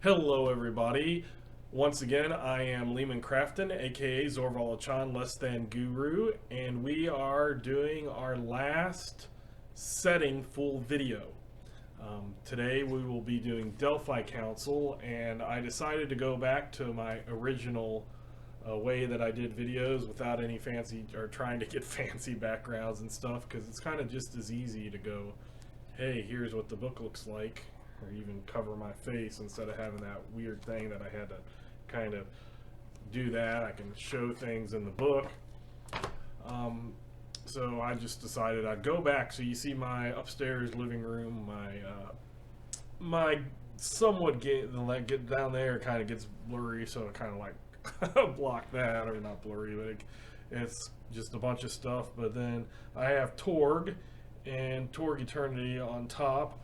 Hello, everybody. Once again, I am Lehman Crafton, aka Zorvalachan Less Than Guru, and we are doing our last setting full video. Today we will be doing Delphi Council, and I decided to go back to my original way that I did videos without any fancy or trying to get fancy backgrounds and stuff, because it's kind of just as easy to go, hey, here's what the book looks like, or even cover my face instead of having that weird thing that I had to kind of do that. I can show things in the book. So I just decided I'd go back. So you see my upstairs living room, my somewhat get down there kind of gets blurry, so I kind of like block that, or not blurry, but it's just a bunch of stuff. But then I have Torg and Torg Eternity on top.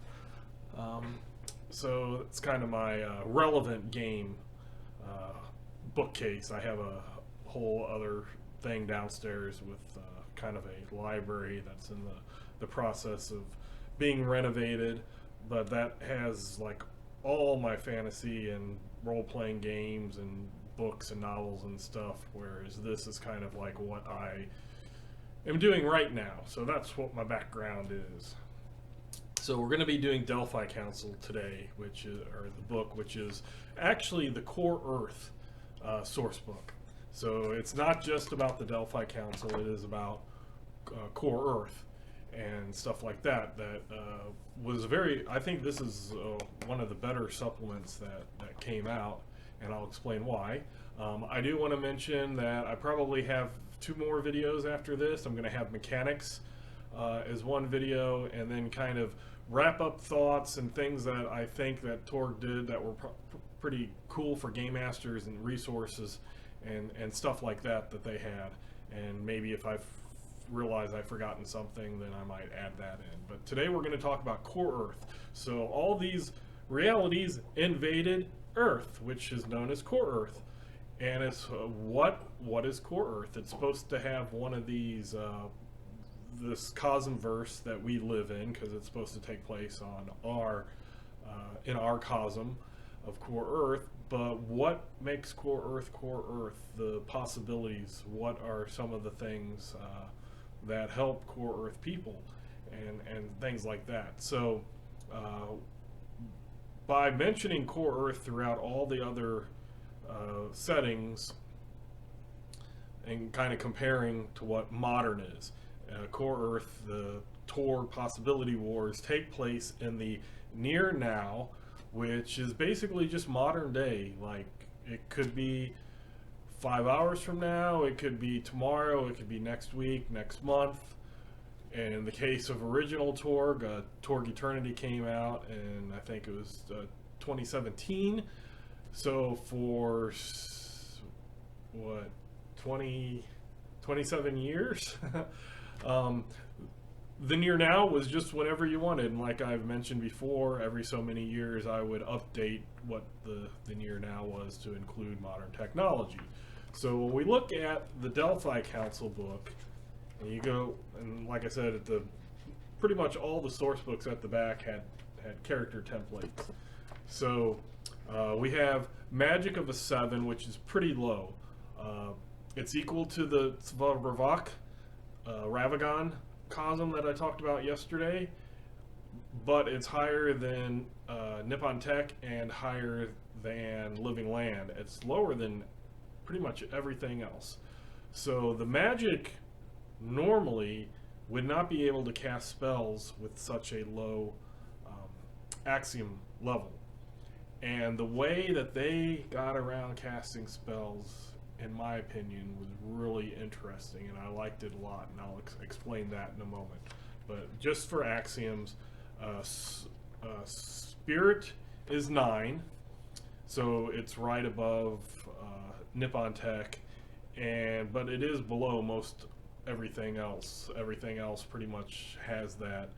So it's kind of my relevant game bookcase. I have a whole other thing downstairs with kind of a library that's in the process of being renovated, but that has like all my fantasy and role-playing games and books and novels and stuff, whereas this is kind of like what I am doing right now. So that's what my background is. So we're going to be doing Delphi Council today, which is, or the book, which is actually the Core Earth source book. So it's not just about the Delphi Council; it is about Core Earth and stuff like that. That was very. I think this is one of the better supplements that came out, and I'll explain why. I do want to mention that I probably have 2 more videos after this. I'm going to have mechanics as one video, and then kind of wrap up thoughts and things that I think that Torg did that were pretty cool for game masters and resources and stuff like that they had. And maybe if I realize I've forgotten something, then I might add that in. But today we're going to talk about Core Earth. So all these realities invaded Earth, which is known as Core Earth. And it's what is Core Earth? It's supposed to have one of these this cosmverse that we live in, because it's supposed to take place on our in our cosm of Core Earth. But what makes Core Earth Core Earth? The possibilities. What are some of the things that help Core Earth people and things like that? So by mentioning Core Earth throughout all the other settings and kind of comparing to what modern is, Core Earth, the Torg Possibility Wars take place in the near now, which is basically just modern day. Like, it could be 5 hours from now, it could be tomorrow, it could be next week, next month. And in the case of original Torg, Torg Eternity came out, and I think it was 2017. So for what, 27 years? The near now was just whenever you wanted, and like I've mentioned before, every so many years I would update what the near now was to include modern technology. So when we look at the Delphi Council book, and you go, and like I said, pretty much all the source books at the back had character templates. So we have Magic of a 7, which is pretty low. It's equal to the Svarbravak Ravagon cosm that I talked about yesterday, but it's higher than Nippon Tech and higher than Living Land. It's lower than pretty much everything else. So the magic normally would not be able to cast spells with such a low axiom level. And the way that they got around casting spells, in my opinion, was really interesting, and I liked it a lot, and I'll explain that in a moment. But just for axioms, Spirit is 9, so it's right above Nippon Tech, but it is below most everything else. Everything else pretty much has that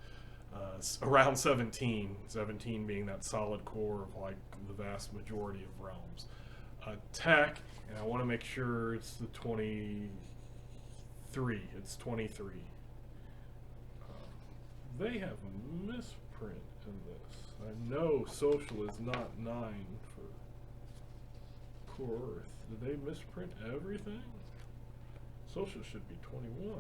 around 17 being that solid core of like the vast majority of realms. Tech, and I want to make sure it's the 23. It's 23. They have a misprint in this. I know social is not 9 for Core Earth. Did they misprint everything? Social should be 21.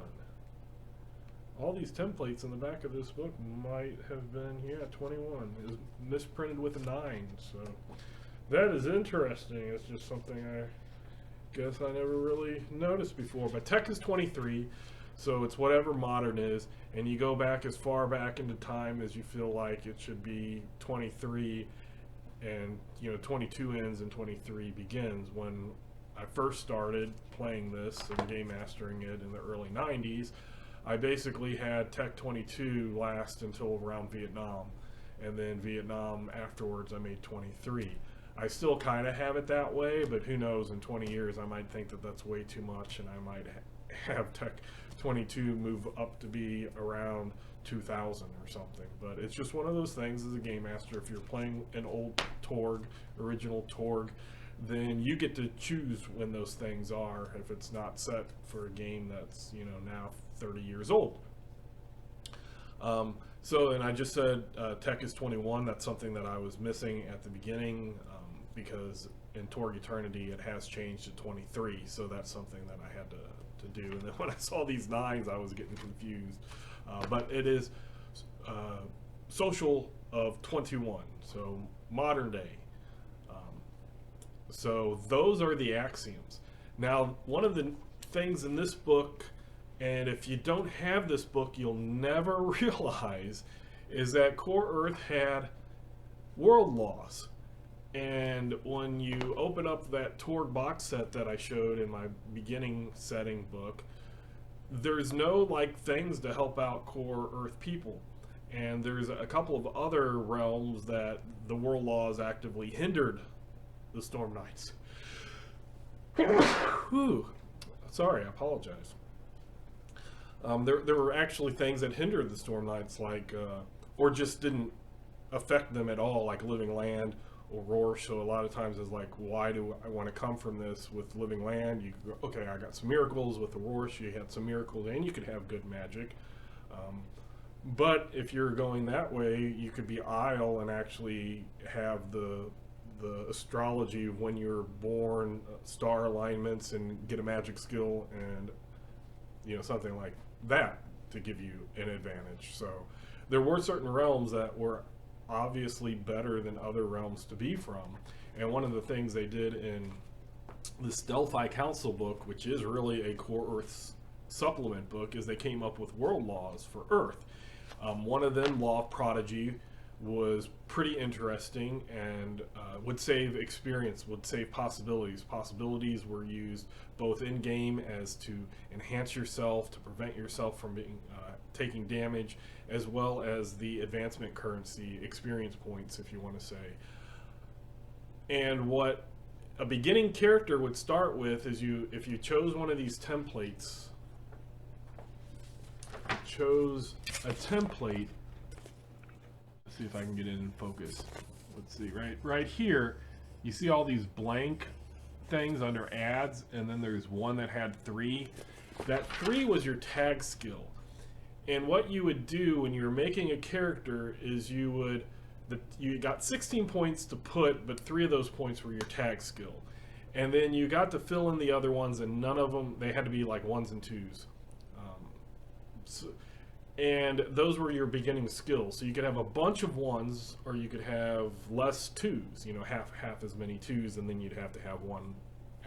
All these templates in the back of this book might have been, yeah, 21. It was misprinted with a 9, so that is interesting. It's just something I guess I never really noticed before. But tech is 23, so it's whatever modern is, and you go back as far back into time as you feel like it should be 23, and 22 ends and 23 begins. When I first started playing this and game mastering it in the early 90s, I basically had Tech 22 last until around Vietnam, and then Vietnam afterwards I made 23. I still kind of have it that way, but who knows, in 20 years I might think that that's way too much, and I might have Tech 22 move up to be around 2000 or something. But it's just one of those things as a game master. If you're playing an old Torg, original Torg, then you get to choose when those things are, if it's not set for a game that's now 30 years old. So, and I just said Tech is 21. That's something that I was missing at the beginning, because in Torg Eternity it has changed to 23, so that's something that I had to do. And then when I saw these 9s, I was getting confused. But it is social of 21, so modern day. So those are the axioms. Now, one of the things in this book, and if you don't have this book, you'll never realize, is that Core Earth had world laws. And when you open up that Torg box set that I showed in my beginning setting book, there's no things to help out Core Earth people. And there's a couple of other realms that the world laws actively hindered the Storm Knights. Whew. Sorry, I apologize. There were actually things that hindered the Storm Knights, or just didn't affect them at all, like Living Land or Rorsch. So a lot of times it's like, why do I want to come from this with Living Land? You go, okay, I got some miracles with the Rorsch. You had some miracles, and you could have good magic. But if you're going that way, you could be Isle and actually have the astrology of when you're born, star alignments, and get a magic skill, and something like that to give you an advantage. So there were certain realms that were obviously better than other realms to be from. And one of the things they did in this Delphi Council book, which is really a Core Earth supplement book, is they came up with world laws for Earth. One of them, Law of Prodigy, was pretty interesting and would save experience, would save possibilities. Possibilities were used both in-game as to enhance yourself, to prevent yourself from being taking damage, as well as the advancement currency, experience points, if you want to say. And what a beginning character would start with is if you chose one of these templates, chose a template. Let's see if I can get it in focus. Let's see, right here, you see all these blank things under ads, and then there's one that had 3. That 3 was your tag skill. And what you would do when you were making a character is you got 16 points to put, but 3 of those points were your tag skill. And then you got to fill in the other ones, and none of them, they had to be like 1s and 2s. And those were your beginning skills. So you could have a bunch of 1s, or you could have less 2s, half as many 2s, and then you'd have to have one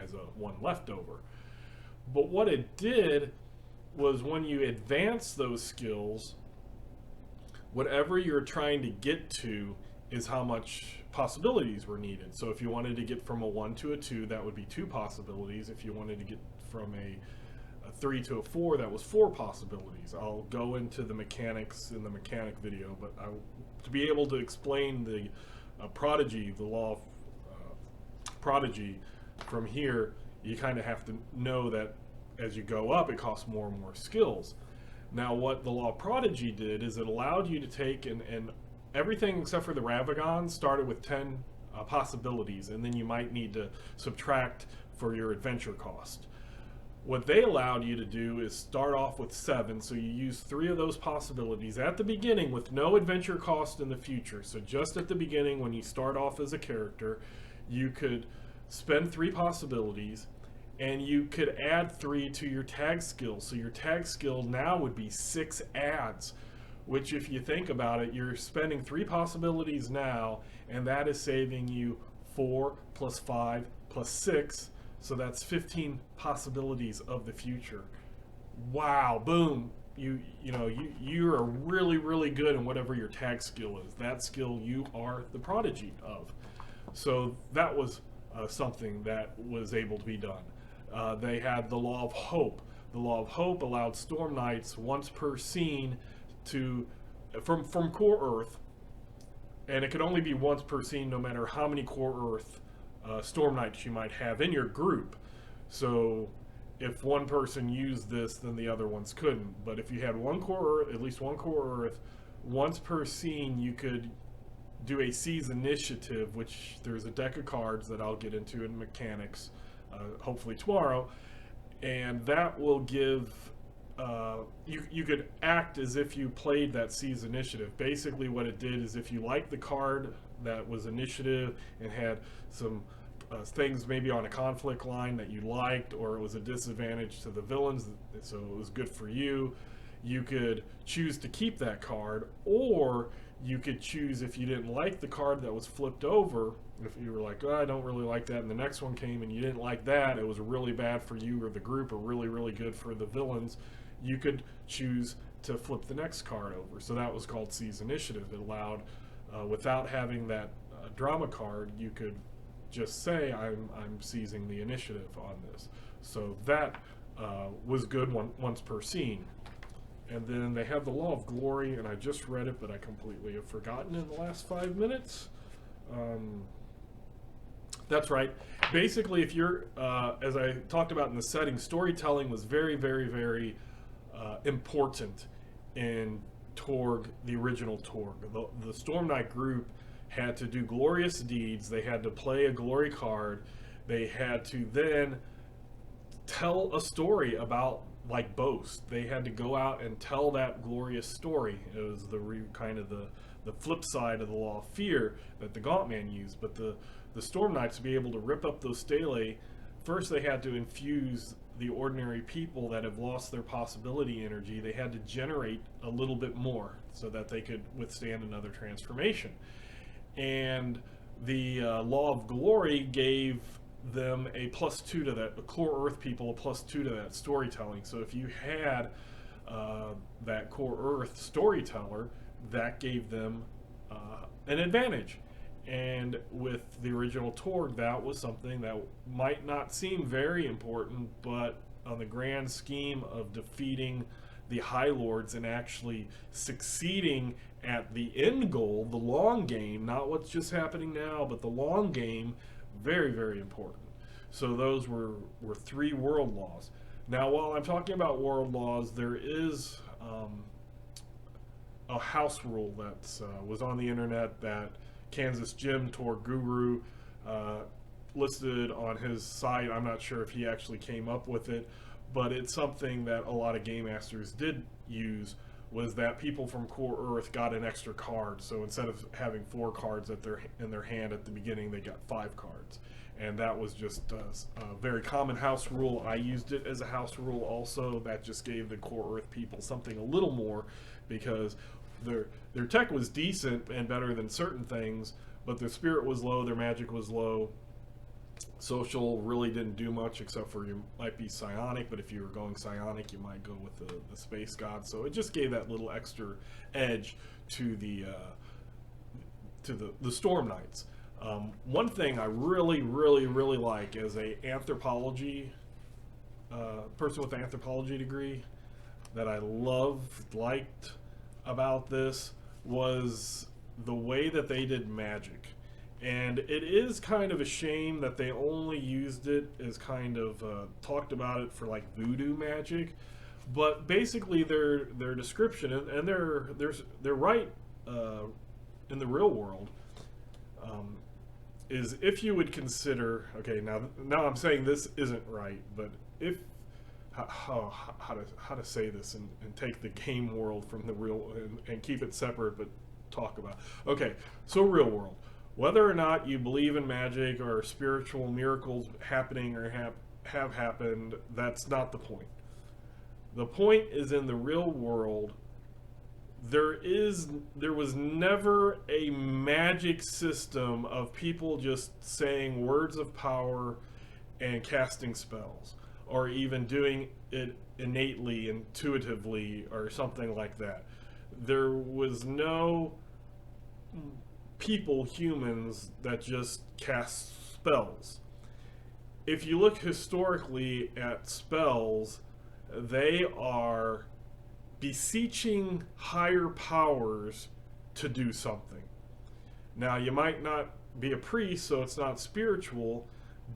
as a 1 leftover. But what it did was when you advance those skills, whatever you're trying to get to is how much possibilities were needed. So if you wanted to get from a 1 to a 2, that would be 2 possibilities. If you wanted to get from a 3 to a 4, that was 4 possibilities. I'll go into the mechanics in the mechanic video, but to be able to explain the prodigy, the law of prodigy from here, you kind of have to know that as you go up, it costs more and more skills. Now, what the law of prodigy did is it allowed you to take and everything except for the Ravagons started with 10 possibilities, and then you might need to subtract for your adventure cost. What they allowed you to do is start off with 7, so you use 3 of those possibilities at the beginning with no adventure cost in the future. So just at the beginning, when you start off as a character, you could spend 3 possibilities, and you could add 3 to your tag skill. So your tag skill now would be 6 adds, which, if you think about it, you're spending 3 possibilities now, and that is saving you 4 plus 5 plus 6. So that's 15 possibilities of the future. Wow, boom. You are really good in whatever your tag skill is. That skill you are the prodigy of. So that was something that was able to be done. They had the Law of Hope. The Law of Hope allowed Storm Knights once per scene to from Core Earth, and it could only be once per scene, no matter how many Core Earth Storm Knights you might have in your group. So if one person used this, then the other ones couldn't. But if you had one Core Earth, at least one Core Earth, once per scene, you could do a Seize Initiative, which there's a deck of cards that I'll get into in mechanics, hopefully tomorrow, and that will give you could act as if you played that Seize Initiative. Basically what it did is, if you liked the card that was initiative and had some things maybe on a conflict line that you liked, or it was a disadvantage to the villains, so it was good for you, you could choose to keep that card, or you could choose, if you didn't like the card that was flipped over, if you were like, oh, I don't really like that, and the next one came and you didn't like that, it was really bad for you or the group, or really good for the villains, you could choose to flip the next card over. So that was called Seize Initiative. It allowed, without having that drama card, you could just say, I'm seizing the initiative on this. So that was good once per scene. And then they have the Law of Glory, and I just read it, but I completely have forgotten in the last 5 minutes. That's right. Basically, if you're, as I talked about in the setting, storytelling was very important in Torg, the original Torg. The Storm Knight group had to do glorious deeds. They had to play a glory card. They had to then tell a story about, like, boast. They had to go out and tell that glorious story. It was the flip side of the Law of Fear that the Gauntman used. But the Storm Knights, to be able to rip up those stelae, first they had to infuse the ordinary people that have lost their possibility energy. They had to generate a little bit more so that they could withstand another transformation. And the Law of Glory gave them a +2 to that, the Core Earth people a +2 to that storytelling. So if you had that Core Earth storyteller, that gave them an advantage. And with the original Torg, that was something that might not seem very important, but on the grand scheme of defeating the High Lords and actually succeeding at the end goal, the long game, not what's just happening now, but the long game, very important. So those were 3 world laws. Now, while I'm talking about world laws, there is a house rule that was on the internet that Kansas Jim Torg Guru listed on his site. I'm not sure if he actually came up with it, but it's something that a lot of game masters did use, was that people from Core Earth got an extra card. So instead of having 4 cards in their hand at the beginning, they got 5 cards. And that was just a very common house rule. I used it as a house rule also. That just gave the Core Earth people something a little more, because their tech was decent and better than certain things, but their spirit was low, their magic was low. Social really didn't do much, except for you might be psionic, but if you were going psionic, you might go with the space god. So it just gave that little extra edge to the Storm Knights. One thing I really like as a anthropology person with an anthropology degree that I liked about this was the way that they did magic. And it is kind of a shame that they only used it as kind of talked about it for like voodoo magic, but basically their description, and they're right in the real world, is if you would consider, okay, now I'm saying this isn't right, but if how to say this and take the game world from the real and keep it separate, but talk about, okay, so real world, Whether or not you believe in magic or spiritual miracles happening or have happened, that's not the point. The point is, in the real world, there was never a magic system of people just saying words of power and casting spells, or even doing it innately, intuitively, or something like that. There was no people, humans, that just cast spells. If you look historically at spells, they are beseeching higher powers to do something. Now, you might not be a priest, so it's not spiritual,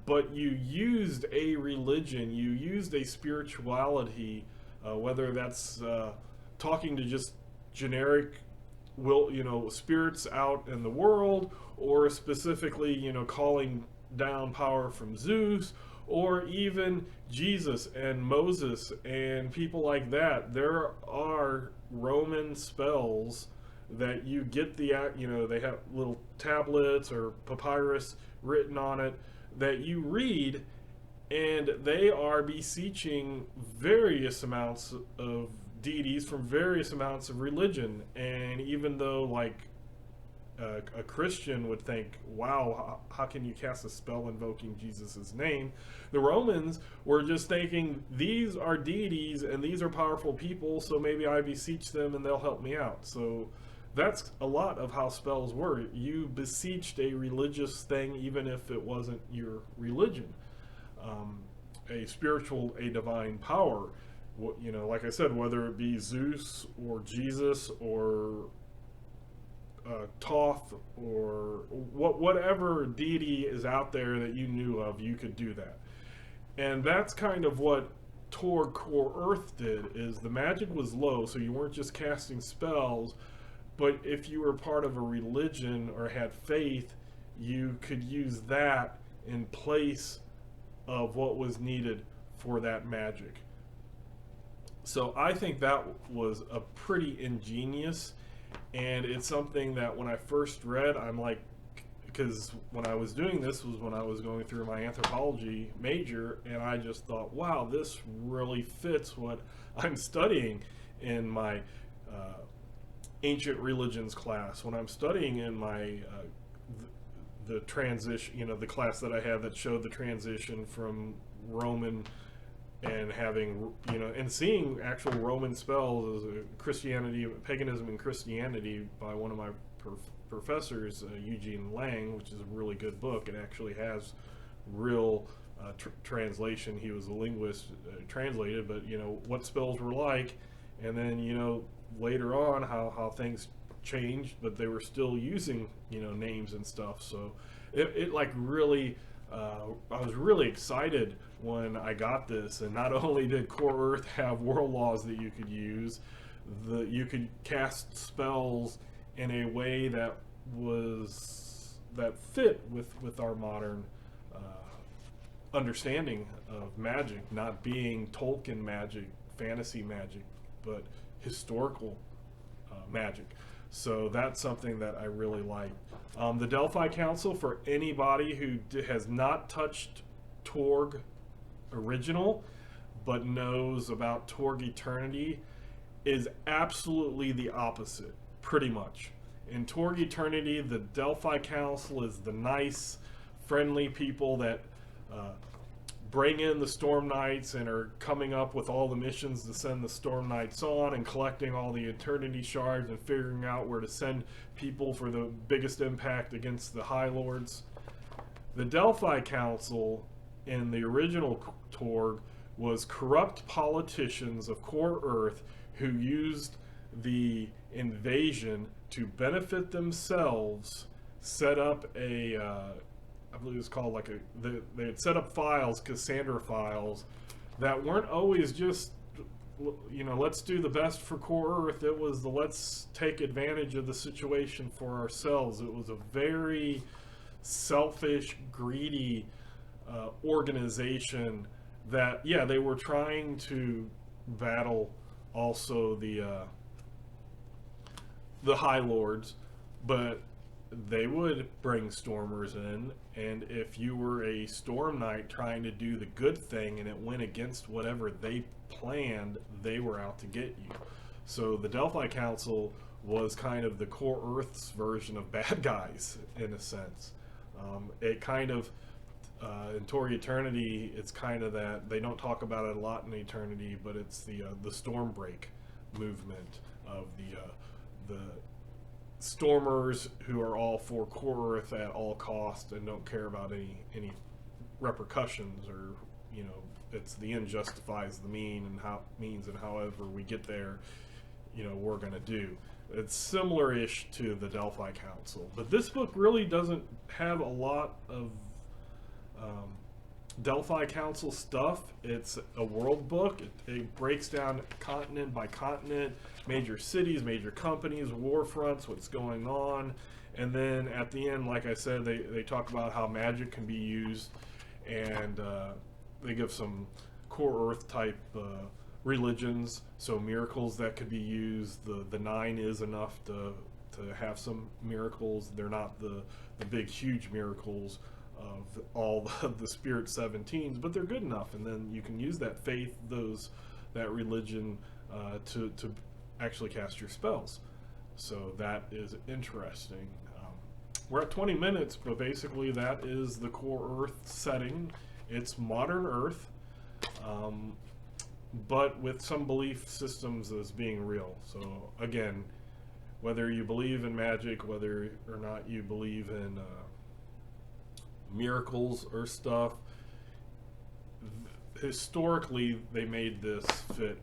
but you used a religion, you used a spirituality, whether that's talking to just generic spirits out in the world, or specifically calling down power from Zeus, or even Jesus and Moses and people like that. There are Roman spells that you get they have little tablets or papyrus written on it that you read, and they are beseeching various amounts of deities from various amounts of religion. And even though, like, a Christian would think, wow, how can you cast a spell invoking Jesus' name? The Romans were just thinking, these are deities and these are powerful people, so maybe I beseech them and they'll help me out. So that's a lot of how spells were. You beseeched a religious thing, even if it wasn't your religion. A spiritual, a divine power. Like I said, whether it be Zeus or Jesus or Thoth or whatever deity is out there that you knew of, you could do that. And that's kind of what Torg Core Earth did. Is the magic was low, so you weren't just casting spells, but if you were part of a religion or had faith, you could use that in place of what was needed for that magic. So I think that was a pretty ingenious, and it's something that when I first read, I'm like, because when I was doing this was when I was going through my anthropology major, and I just thought, wow, this really fits what I'm studying in my ancient religions class. When I'm studying in my the transition, the class that I had that showed the transition from Roman and having, and seeing actual Roman spells as Christianity, paganism and Christianity by one of my professors, Eugene Lang, which is a really good book. It actually has real translation. He was a linguist, translated, but what spells were like, and then later on how things changed, but they were still using names and stuff. So it like really, I was really excited when I got this. And not only did Core Earth have world laws that you could use, you could cast spells in a way that fit with our modern understanding of magic, not being Tolkien magic, fantasy magic, but historical magic. So that's something that I really like. The Delphi Council, for anybody who has not touched Torg original but knows about Torg Eternity, is absolutely the opposite, pretty much. In Torg Eternity, the Delphi Council is the nice, friendly people that bring in the Storm Knights and are coming up with all the missions to send the Storm Knights on, and collecting all the Eternity Shards and figuring out where to send people for the biggest impact against the High Lords. The Delphi Council in the original Torg was corrupt politicians of Core Earth who used the invasion to benefit themselves, set up I believe it was called they had set up files, Cassandra files, that weren't always just, let's do the best for Core Earth. It was let's take advantage of the situation for ourselves. It was a very selfish, greedy organization that, they were trying to battle also the High Lords, but they would bring stormers in, and if you were a storm knight trying to do the good thing and it went against whatever they planned, they were out to get you. So the Delphi Council was kind of the Core Earth's version of bad guys, in a sense. It kind of, in Torg Eternity, it's kind of that, they don't talk about it a lot in Eternity, but it's the Stormbreak movement of the Stormers who are all for Core Earth at all cost and don't care about any repercussions, or, you know, it's the end justifies the means, and however we get there, you know, we're going to do. It's similar-ish to the Delphi Council, but this book really doesn't have a lot of Delphi Council stuff. It's a world book. It breaks down continent by continent, major cities, major companies, war fronts, what's going on, and then at the end, like I said, they talk about how magic can be used, and they give some Core Earth type religions, so miracles that could be used. The 9 is enough to have some miracles. They're not the big huge miracles of all the Spirit 17s, but they're good enough, and then you can use that faith, that religion, to actually cast your spells. So that is interesting. We're at 20 minutes, but basically that is the Core Earth setting. It's modern Earth, but with some belief systems as being real. So again, whether you believe in magic, whether or not you believe in miracles or stuff, historically they made this fit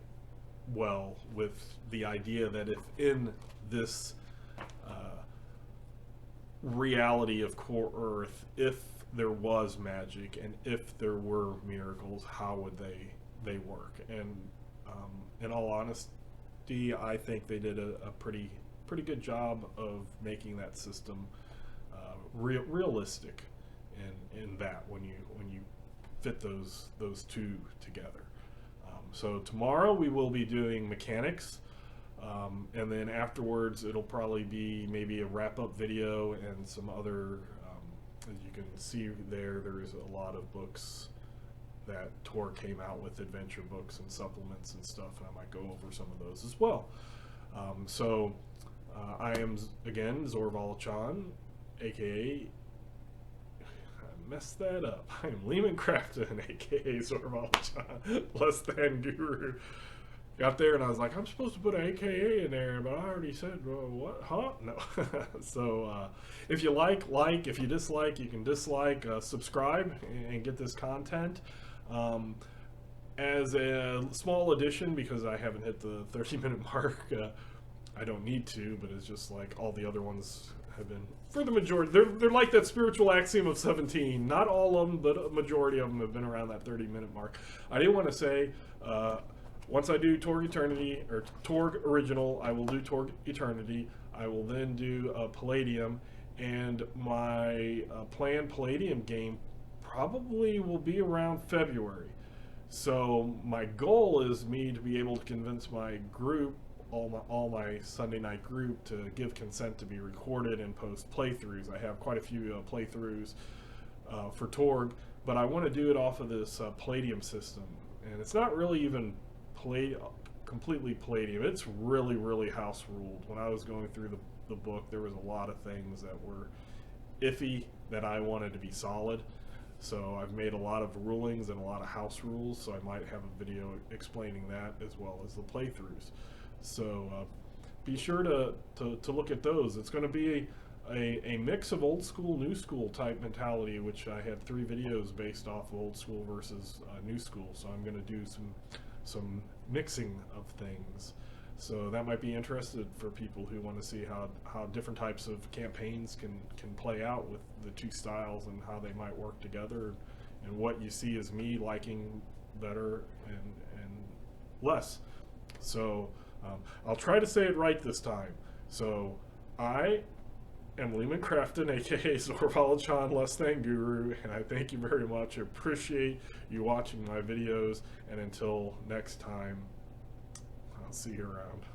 well with the idea that if in this reality of Core Earth, if there was magic and if there were miracles, how would they work? And in all honesty, I think they did a pretty good job of making that system realistic in that when you fit those two together. So tomorrow we will be doing mechanics, and then afterwards it'll probably be maybe a wrap-up video and some other, as you can see there's a lot of books that Torg came out with, adventure books and supplements and stuff, and I might go over some of those as well. I am, again, Zorval Chan, aka, I messed that up, I am Lehman Crafton, aka Zorval Chan, Less Than Guru. Got there and I was like, I'm supposed to put an AKA in there, but I already said, what, huh? No. So if you like, if you dislike, you can dislike, subscribe, and get this content. As a small addition, because I haven't hit the 30-minute mark, I don't need to, but it's just like all the other ones have been, for the majority, they're like that spiritual axiom of 17. Not all of them, but a majority of them have been around that 30-minute mark. I didn't want to say, once I do Torg Eternity, or Torg Original, I will do Torg Eternity. I will then do Palladium, and my planned Palladium game probably will be around February. So my goal is me to be able to convince my group, all my Sunday night group, to give consent to be recorded and post playthroughs. I have quite a few playthroughs for Torg, but I want to do it off of this Palladium system, and it's not really even completely Palladium. It's really house ruled. When I was going through the book, there was a lot of things that were iffy that I wanted to be solid. So I've made a lot of rulings and a lot of house rules, so I might have a video explaining that as well as the playthroughs. So be sure to look at those. It's going to be a mix of old school, new school type mentality, which I had 3 videos based off of old school versus new school. So I'm going to do some mixing of things. So that might be interesting for people who want to see how different types of campaigns can play out with the 2 styles and how they might work together, and what you see as me liking better and less. So I'll try to say it right this time. So I am Lehman Crafton, aka Zorval Chan, Less Than Guru, and I thank you very much. I appreciate you watching my videos, and until next time, I'll see you around.